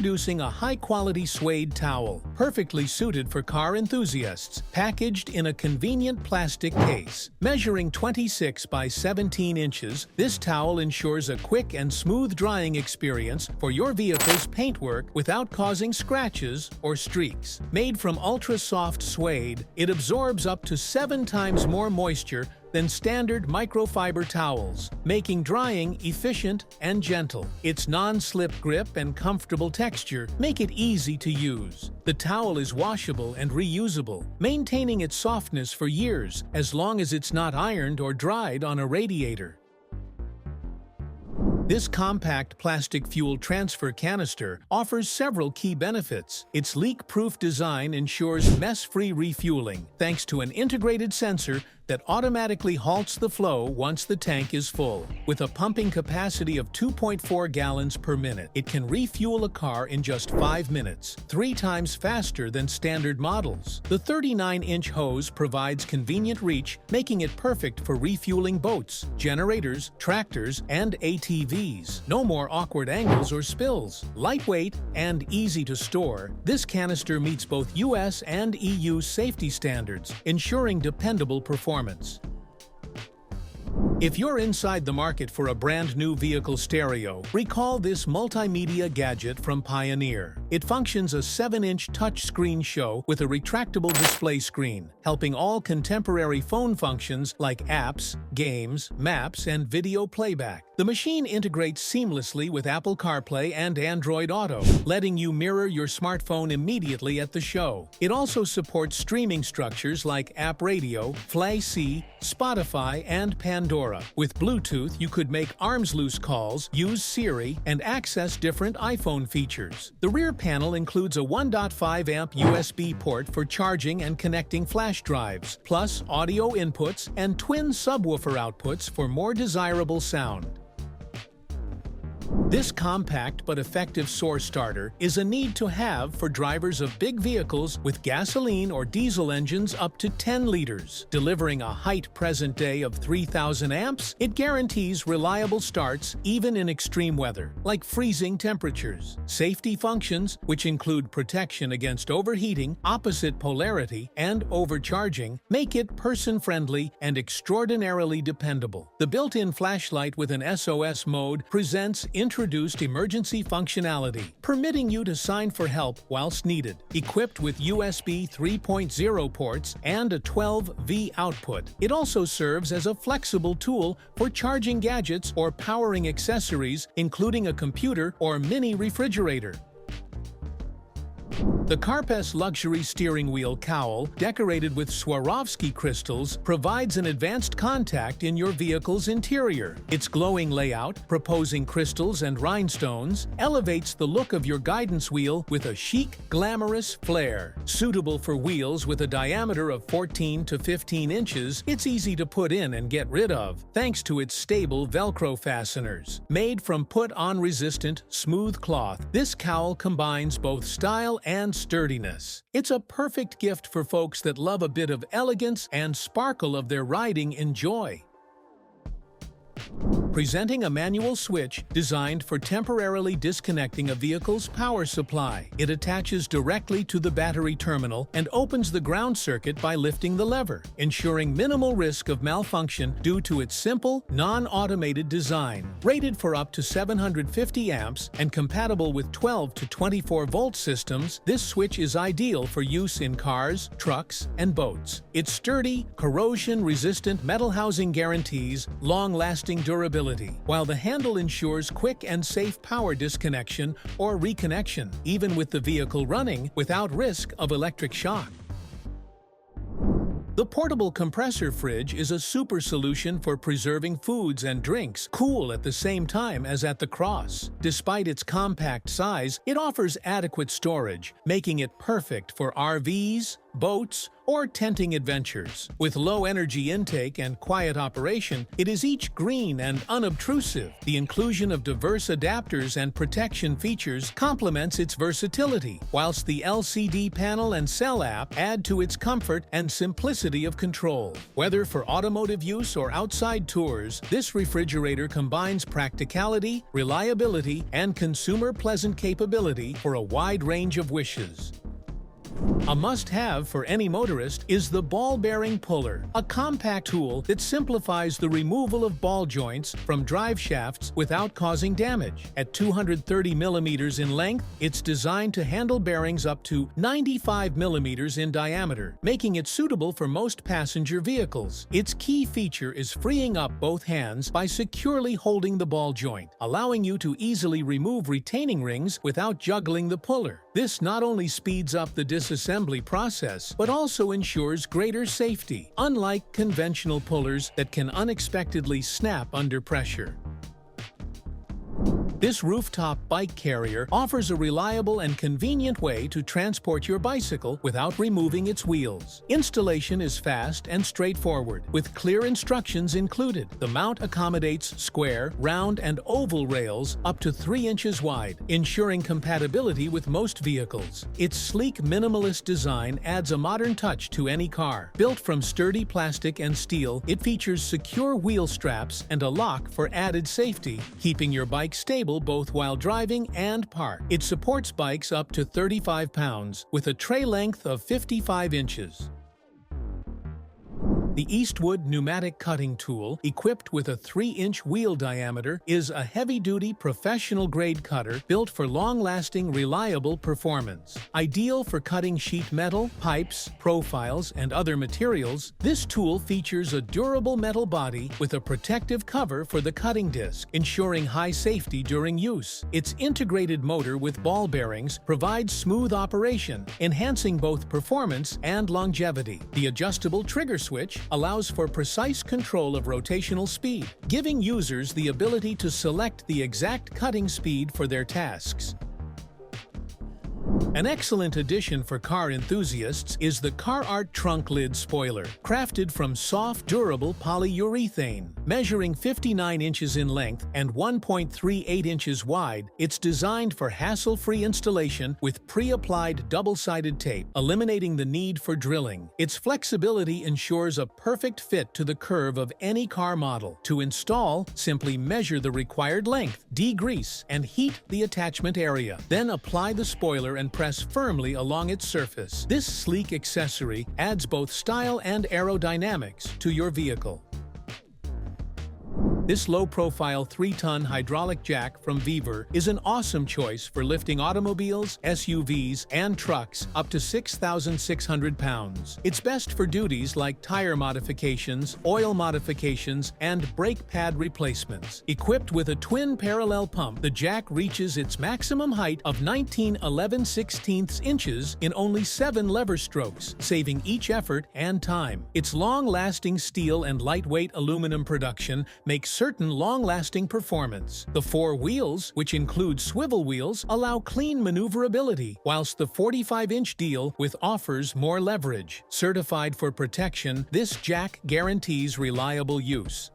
Introducing a high-quality suede towel, perfectly suited for car enthusiasts, packaged in a convenient plastic case. Measuring 26 by 17 inches, this towel ensures a quick and smooth drying experience for your vehicle's paintwork without causing scratches or streaks. Made from ultra-soft suede, it absorbs up to 7 times more moisture than standard microfiber towels, making drying efficient and gentle. Its non-slip grip and comfortable texture make it easy to use. The towel is washable and reusable, maintaining its softness for years as long as it's not ironed or dried on a radiator. This compact plastic fuel transfer canister offers several key benefits. Its leak-proof design ensures mess-free refueling, thanks to an integrated sensor that automatically halts the flow once the tank is full. With a pumping capacity of 2.4 gallons per minute, it can refuel a car in just 5 minutes, 3 times faster than standard models. The 39-inch hose provides convenient reach, making it perfect for refueling boats, generators, tractors, and ATVs. No more awkward angles or spills. Lightweight and easy to store, this canister meets both US and EU safety standards, ensuring dependable performance. If you're inside the market for a brand new vehicle stereo, recall this multimedia gadget from Pioneer. It functions a 7-inch touchscreen show with a retractable display screen, helping all contemporary phone functions like apps, games, maps, and video playback. The machine integrates seamlessly with Apple CarPlay and Android Auto, letting you mirror your smartphone immediately at the show. It also supports streaming structures like App Radio, Fly-C, Spotify, and Pandora. With Bluetooth, you could make arms-loose calls, use Siri, and access different iPhone features. The rear panel includes a 1.5 amp USB port for charging and connecting flash drives, plus audio inputs and twin subwoofer outputs for more desirable sound. This compact but effective source starter is a need-to-have for drivers of big vehicles with gasoline or diesel engines up to 10 liters. Delivering a height present day of 3,000 amps, it guarantees reliable starts even in extreme weather, like freezing temperatures. Safety functions, which include protection against overheating, opposite polarity, and overcharging, make it person-friendly and extraordinarily dependable. The built-in flashlight with an SOS mode presents introduced emergency functionality, permitting you to sign for help whilst needed. Equipped with USB 3.0 ports and a 12V output, it also serves as a flexible tool for charging gadgets or powering accessories, including a computer or mini refrigerator. The Carpass luxury steering wheel cowl, decorated with Swarovski crystals, provides an advanced contact in your vehicle's interior. Its glowing layout, proposing crystals and rhinestones, elevates the look of your guidance wheel with a chic, glamorous flair. Suitable for wheels with a diameter of 14 to 15 inches, it's easy to put in and get rid of, thanks to its stable Velcro fasteners. Made from put-on resistant, smooth cloth, this cowl combines both style and sturdiness. It's a perfect gift for folks that love a bit of elegance and sparkle of their riding enjoy. Presenting a manual switch designed for temporarily disconnecting a vehicle's power supply. It attaches directly to the battery terminal and opens the ground circuit by lifting the lever, ensuring minimal risk of malfunction due to its simple, non-automated design. Rated for up to 750 amps and compatible with 12 to 24 volt systems, this switch is ideal for use in cars, trucks, and boats. Its sturdy, corrosion-resistant metal housing guarantees long-lasting durability, while the handle ensures quick and safe power disconnection or reconnection, even with the vehicle running without risk of electric shock. The portable compressor fridge is a super solution for preserving foods and drinks cool at the same time as at the Cross. Despite its compact size, it offers adequate storage, making it perfect for RVs, boats, or tenting adventures. With low energy intake and quiet operation, it is each green and unobtrusive. The inclusion of diverse adapters and protection features complements its versatility, whilst the LCD panel and cell app add to its comfort and simplicity of control. Whether for automotive use or outside tours, this refrigerator combines practicality, reliability, and consumer-pleasant capability for a wide range of wishes. A must-have for any motorist is the ball bearing puller, a compact tool that simplifies the removal of ball joints from drive shafts without causing damage. At 230 millimeters in length, it's designed to handle bearings up to 95 millimeters in diameter, making it suitable for most passenger vehicles. Its key feature is freeing up both hands by securely holding the ball joint, allowing you to easily remove retaining rings without juggling the puller. This not only speeds up the disassembly process, but also ensures greater safety, unlike conventional pullers that can unexpectedly snap under pressure. This rooftop bike carrier offers a reliable and convenient way to transport your bicycle without removing its wheels. Installation is fast and straightforward, with clear instructions included. The mount accommodates square, round, and oval rails up to 3 inches wide, ensuring compatibility with most vehicles. Its sleek minimalist design adds a modern touch to any car. Built from sturdy plastic and steel, it features secure wheel straps and a lock for added safety, keeping your bike stable both while driving and parked. It supports bikes up to 35 pounds with a tray length of 55 inches. The Eastwood Pneumatic cutting tool, equipped with a 3-inch wheel diameter, is a heavy-duty professional-grade cutter built for long-lasting, reliable performance. Ideal for cutting sheet metal, pipes, profiles, and other materials, this tool features a durable metal body with a protective cover for the cutting disc, ensuring high safety during use. Its integrated motor with ball bearings provides smooth operation, enhancing both performance and longevity. The adjustable trigger switch allows for precise control of rotational speed, giving users the ability to select the exact cutting speed for their tasks. An excellent addition for car enthusiasts is the CarArt trunk lid spoiler. Crafted from soft, durable polyurethane, measuring 59 inches in length and 1.38 inches wide, it's designed for hassle-free installation with pre-applied double-sided tape, eliminating the need for drilling. Its flexibility ensures a perfect fit to the curve of any car model. To install, simply measure the required length, degrease, and heat the attachment area. Then apply the spoiler and press firmly along its surface. This sleek accessory adds both style and aerodynamics to your vehicle. This low-profile 3-ton hydraulic jack from VVER is an awesome choice for lifting automobiles, SUVs, and trucks up to 6,600 pounds. It's best for duties like tire modifications, oil modifications, and brake pad replacements. Equipped with a twin parallel pump, the jack reaches its maximum height of 19/11/16 inches in only 7 lever strokes, saving each effort and time. Its long-lasting steel and lightweight aluminum production makes certain long-lasting performance. The 4 wheels, which include swivel wheels, allow clean maneuverability, whilst the 45-inch deal with offers more leverage. Certified for protection, this jack guarantees reliable use.